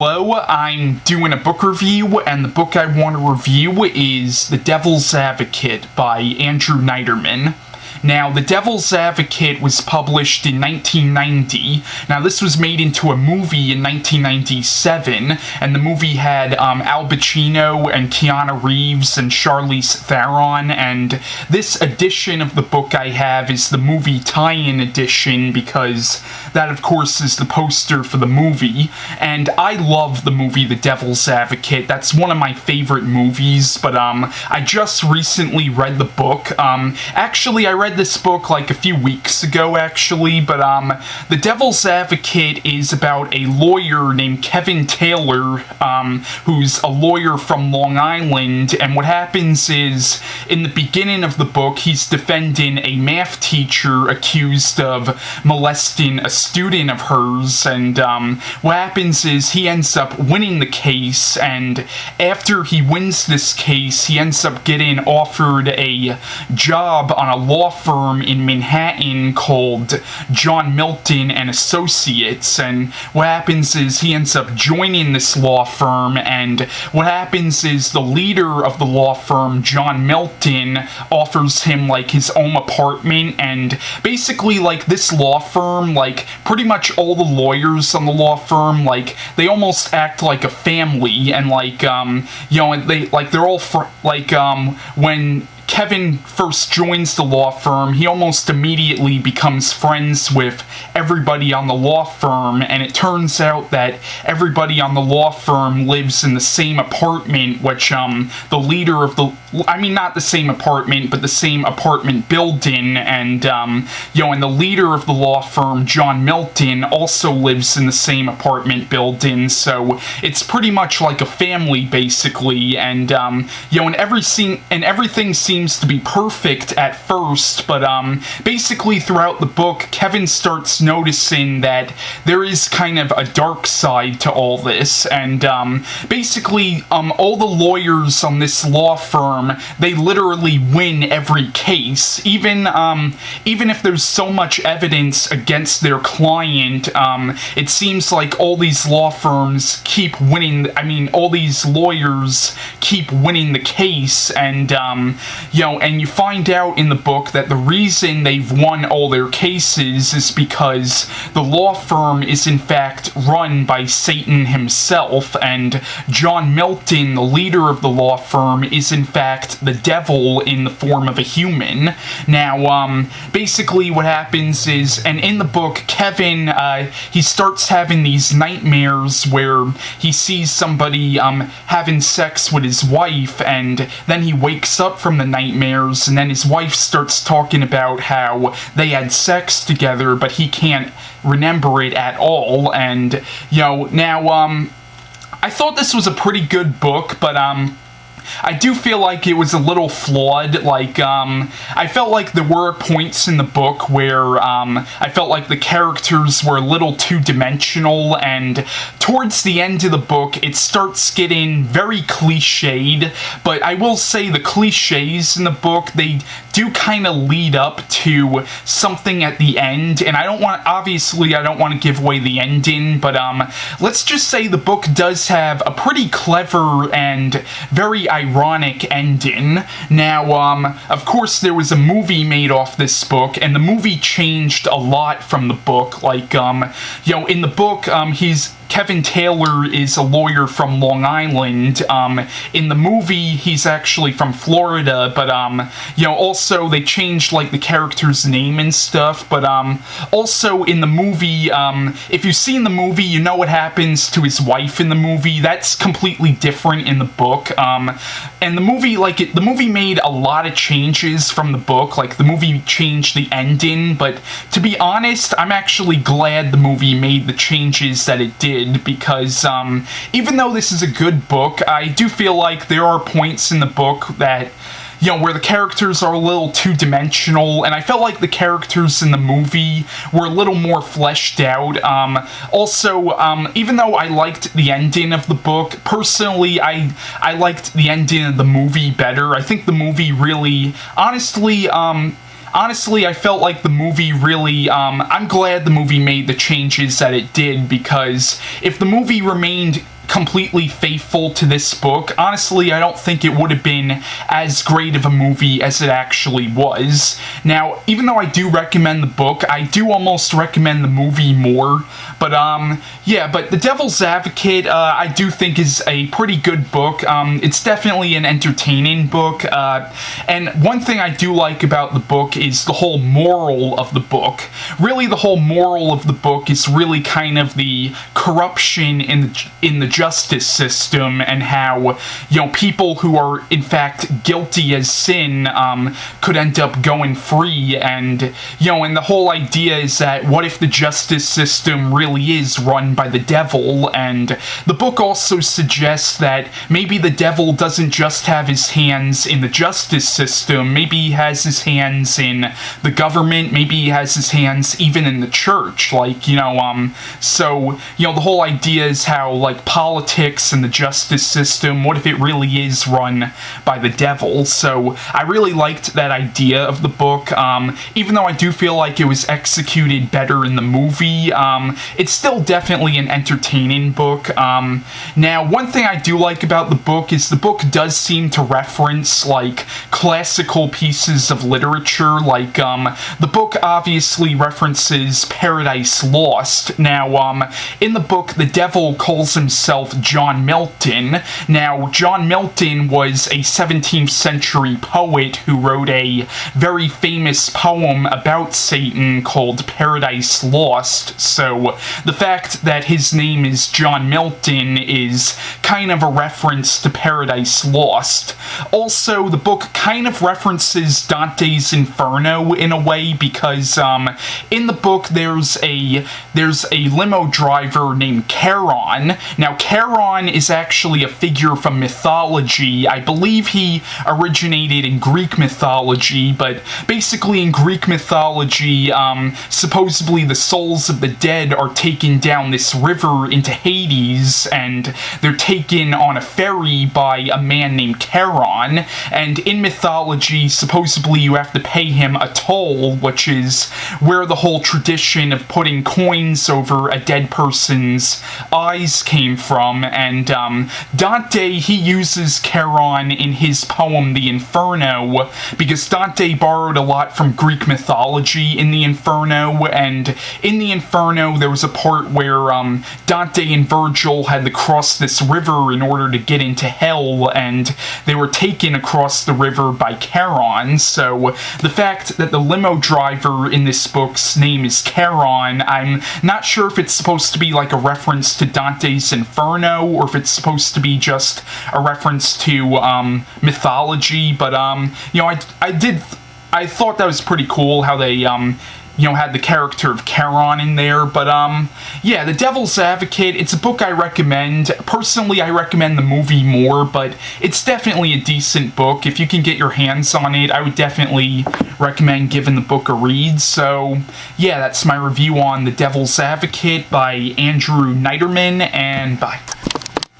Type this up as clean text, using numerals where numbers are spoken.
Hello, I'm doing a book review, and the book I want to review is The Devil's Advocate by Andrew Neiderman. Now, The Devil's Advocate was published in 1990. Now, this was made into a movie in 1997, and the movie had Al Pacino and Keanu Reeves and Charlize Theron, and this edition of the book I have is the movie tie-in edition, because that, of course, is the poster for the movie, and I love the movie The Devil's Advocate. That's one of my favorite movies, but I just recently read the book. Actually, I read this book like a few weeks ago, actually, but The Devil's Advocate is about a lawyer named Kevin Taylor, who's a lawyer from Long Island, and what happens is, in the beginning of the book, he's defending a math teacher accused of molesting a student of hers, and what happens is he ends up winning the case, and after he wins this case, he ends up getting offered a job on a law firm in Manhattan called John Milton and Associates, and what happens is he ends up joining this law firm, and what happens is the leader of the law firm, John Milton, offers him like his own apartment, and basically like this law firm, like pretty much all the lawyers on the law firm, like they almost act like a family, and like they're all when Kevin first joins the law firm, he almost immediately becomes friends with everybody on the law firm, and it turns out that everybody on the law firm lives in the same apartment, which the leader of not the same apartment, but the same apartment building, and and the leader of the law firm, John Milton, also lives in the same apartment building, so it's pretty much like a family, basically, and and everything seems to be perfect at first, but basically throughout the book, Kevin starts noticing that there is kind of a dark side to all this, and basically all the lawyers on this law firm, they literally win every case, even if there's so much evidence against their client. It seems like all these law firms keep winning, all these lawyers keep winning the case, and and you find out in the book that the reason they've won all their cases is because the law firm is in fact run by Satan himself, and John Milton, the leader of the law firm, is in fact the devil in the form of a human. Now, basically what happens is, and in the book, Kevin, he starts having these nightmares where he sees somebody having sex with his wife, and then he wakes up from the nightmares, and then his wife starts talking about how they had sex together, but he can't remember it at all, and, now, I thought this was a pretty good book, but, I do feel like it was a little flawed. Like, I felt like there were points in the book where, I felt like the characters were a little two-dimensional, and towards the end of the book, it starts getting very cliched, but I will say the cliches in the book, they do kind of lead up to something at the end, and I don't want to give away the ending, but, let's just say the book does have a pretty clever and very ironic ending. Now, of course, there was a movie made off this book, and the movie changed a lot from the book. Like, in the book, Kevin Taylor is a lawyer from Long Island. In the movie, he's actually from Florida, but, also they changed, like, the character's name and stuff, but, also in the movie, if you've seen the movie, you know what happens to his wife in the movie. That's completely different in the book, and the movie, the movie made a lot of changes from the book. Like, the movie changed the ending, but to be honest, I'm actually glad the movie made the changes that it did, because even though this is a good book, I do feel like there are points in the book that, where the characters are a little two-dimensional, and I felt like the characters in the movie were a little more fleshed out. Also, even though I liked the ending of the book, personally, I liked the ending of the movie better. I think the movie really, honestly, honestly, I felt like the movie really, I'm glad the movie made the changes that it did, because if the movie remained completely faithful to this book, honestly, I don't think it would have been as great of a movie as it actually was. Now, even though I do recommend the book, I do almost recommend the movie more, but, yeah, but The Devil's Advocate, I do think is a pretty good book. It's definitely an entertaining book, and one thing I do like about the book is the whole moral of the book. Really, the whole moral of the book is really kind of the corruption in the justice system, and how, you know, people who are in fact guilty as sin could end up going free, and, you know, and the whole idea is that what if the justice system really is run by the devil? And the book also suggests that maybe the devil doesn't just have his hands in the justice system, maybe he has his hands in the government, maybe he has his hands even in the church, like, you know, so, you know, the whole idea is how, like, politics and the justice system, what if it really is run by the devil? So I really liked that idea of the book, even though I do feel like it was executed better in the movie. It's still definitely an entertaining book. Now, one thing I do like about the book is the book does seem to reference, like, classical pieces of literature, like, the book obviously references Paradise Lost. Now, in the book, the devil calls himself John Milton. Now, John Milton was a 17th century poet who wrote a very famous poem about Satan called Paradise Lost, so the fact that his name is John Milton is kind of a reference to Paradise Lost. Also, the book kind of references Dante's Inferno in a way, because in the book there's a limo driver named Charon. Now, Charon is actually a figure from mythology. I believe he originated in Greek mythology, but basically in Greek mythology, supposedly the souls of the dead are taken down this river into Hades, and they're taken on a ferry by a man named Charon, and in mythology, supposedly you have to pay him a toll, which is where the whole tradition of putting coins over a dead person's eyes came from, and Dante, he uses Charon in his poem The Inferno, because Dante borrowed a lot from Greek mythology in The Inferno, and in The Inferno there was a part where Dante and Virgil had to cross this river in order to get into hell, and they were taken across the river by Charon. So the fact that the limo driver in this book's name is Charon, I'm not sure if it's supposed to be like a reference to Dante's Inferno, or if it's supposed to be just a reference to mythology, but you know, I thought that was pretty cool how they you know, had the character of Charon in there, but, yeah, The Devil's Advocate, it's a book I recommend. Personally, I recommend the movie more, but it's definitely a decent book. If you can get your hands on it, I would definitely recommend giving the book a read. So, yeah, that's my review on The Devil's Advocate by Andrew Neiderman, and bye.